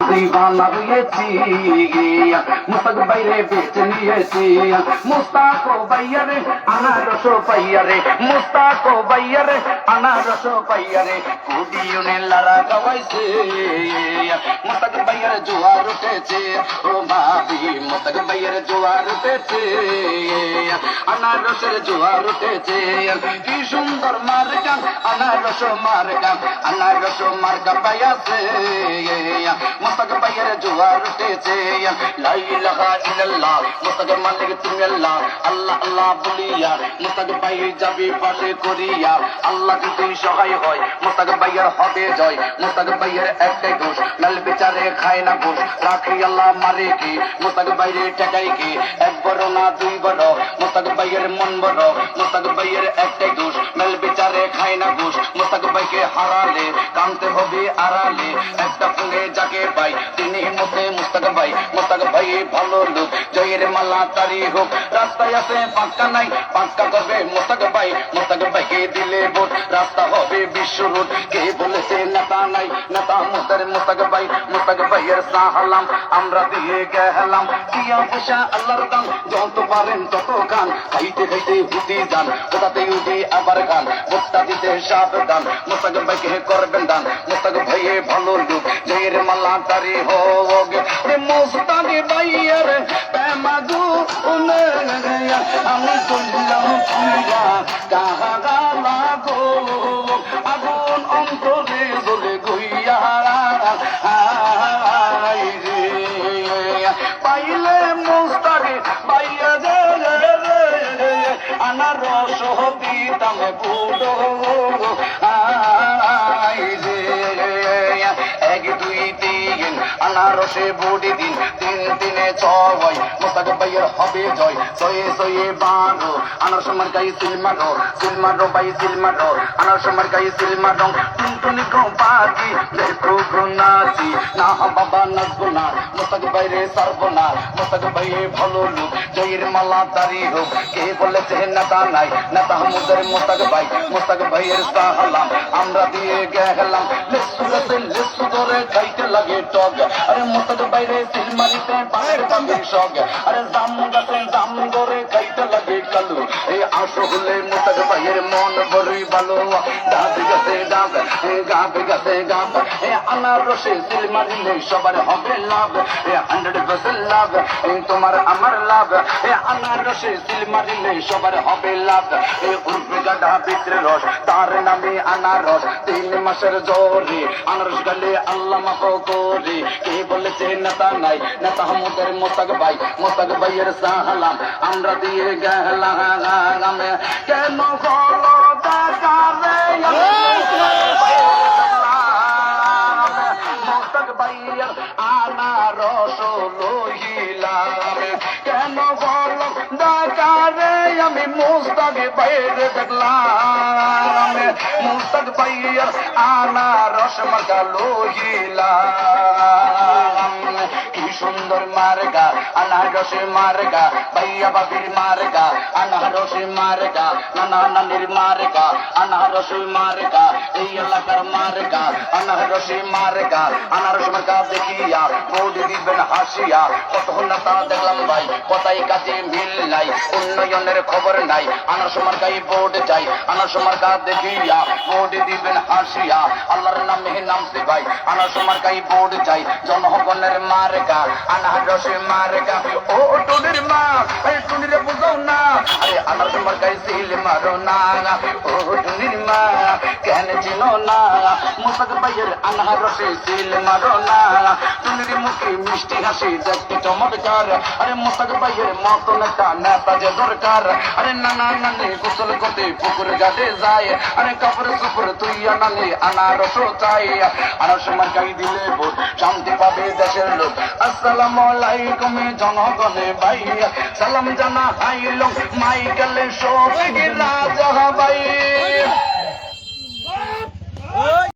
দিওয়ানা হয়েছি মুস্তাক বাইরে বেঁচে নিয়েছি মুস্তাক বাইয়ারে আনারস পাইয়ারে মুস্তাক বাইয়ারে আনারস পাইয়ারে কুডিউনে লারা গাওয়াইছে মুস্তাক বাইয়ারে জোয়ার উঠেছে ও ভাবি মুস্তাক বাইয়ারে জোয়ার উঠেছে আনারসের জোয়ার উঠেছে কি সুন্দর মার্কা আনারস মার্কা আনারস মার্কা পাইয়াছে মুস্তাক বাইয়ারে জোয়ার উঠেছে লা ইলাহা ইল্লাল্লাহ মুস্তাক মালিক তুমি আল্লাহ আল্লাহ আল্লাহ বলিয়া মুস্তাক ভাই যাবে পাশে করিয়া আল্লাহ যদি সহায় হয় মুস্তাক ভাইয়ের হবে জয় মুস্তাক ভাইয়ের একটাই দোষ মেল বিচারে খায় না ঘুষ রাখি আল্লাহ মারে কি মুস্তাক ভাইরে ঠেকাই কি এক বড় না দুই বড় মুস্তাক ভাইয়ের মন বড় মুস্তাক ভাইয়ের একটাই দোষ মেল বিচারে খায় না ঘুষ মুস্তাক ভাইকে হারালে কানতে হবে আড়ালে একটা ফুলে যাকে পাই তিনি মতে মুস্তাক ভাই ভালো লোক জয়ের মালা তারি হোক রাস্তায় আছে পাক্কা নাই পাক্কা করবে মুস্তাক ভাইকে দিলে ভোট রাস্তা হবে বিশ্ব রোড কে বলেছে নেতা নাই নেতা মুস্তাক ভাইয়ের সাহালাম আমরা দিয়ে গেলাম দিয়া পয়সা আল্লাহর দান যত পারেন তত গান খাইতে খাইতে হুতি যান কোথাতে উঠি আবার গান ভোটটা দিতে সাবধান মুস্তাক ভাইকে করবেন দান মুস্তাক ভাইয়ে ভালো লোক জয়ের মালা তারি হোক মুস্তাক ভাইয়ের প্রেমাগু আমি তুললাম পুরা কাহা গালা গো আগুন অন্তরে জ্বলে গইয়া পাইলে মুস্তাকে পাইয়া আনারস দিতাম বুড়ো এক দুই তিন আনারসে বুড়ি দিন তিন দিনে ছয় মুস্তাক ভাইয়ের হবে জয় ছয়ে ছয়ে বারো আনারস মার্কাই সিলমারো ভাই সিলমারো আনারস মার্কাই সিলমারো টুনটুনি গো পাখি দেখো গো নাচি না বাবা নাচবো না মুস্তাক ভাইরে সারবো না মুস্তাক ভাইয়ে ভালো লোক জয়ের মালা তারি হোক কে বলেছে নেতা নাই নেতা মুদের মুস্তাক ভাইয়ের সাহালাম আমরা দিয়ে গেলাম লেসু ধরে খাইতে লাগে টক আরে মুস্তাক ভাইরে সিলমারিতে পায়ের বাঁধে শখ আরে জাম গাছে জাম ধরে খাইতে লাগে কালু এই আসো হলে মুস্তাক ভাইয়ের মন বড়ই ভালো ডাব গাছে ডাব গাব আনারসে সিলমারিলে সবার হবে লাভ 100% লাভ তোমার আমার লাভ আনারসে সিলমারিলে সবার হবে লাভ উর্ফে গাডা ভিতরে রস তার নামে আনারস 3 মাসের জোরে আনারস গলে আল্লাহ মাফ করে কে বলেছে নেতা নাই নেতা মুদের মুস্তাক ভাইয়ের সাহালাম আমরা দিয়ে গেলাম কেন হলো দাকারে মুস্তাক ভাইয়ের আনারস লইলাম কেন হলো দাকারে আমি মুস্তাক ভাইয়ের দেখলাম মুস্তাক ভাইয়ের আনারস মার্কা লইলাম কি সুন্দর মার্কা আনারসে মার্কা ভাইয়া বাবির মার্কা আনারসে মার্কা নানা নানির মার্কা আনারসে মার্কা এই এলাকার মার্কা আনারসে মার্কা আনারস মার্কা দেখিয়া ভোট দিবেন হাসিয়া কত নেতা দেখলাম ভাই কথাই কাজে মিল নাই উন্নয়নের খবর নাই আনারস মার্কাই ভোট চাই আনারস মার্কা দেখিয়া ভোট দিবেন হাসিয়া আল্লাহর নামে নামছে ভাই আনারস মার্কাই ভোট চাই জনগণের মার্কা আনারসে মার্কা ও টুনির মা টুনিরে বুঝাও না আরে আনারস মার্কাই সিল মারো না ও টুনির মা কেন চিনো না মুস্তাক ভাইয়ের আনারসে সিল মারো না টুনির মুখে মিষ্টি হাসি দেখতে চমৎকার আরে মুস্তাক ভাইয়ের মতন একটা নেতা যে দরকার আরে নানা নানি গোসল করতে পুকুর ঘাটে যায় আরে কাপড় সুপুর তুই আনালে আনারস চাই আনারস মার্কাই দিলে ভোট শান্তি পাবে দেশের লোক আসসালামু আলাইকুম জনগণে ভাই সালাম জানা হাইলো মাইকেলে শোক রাজা ভাই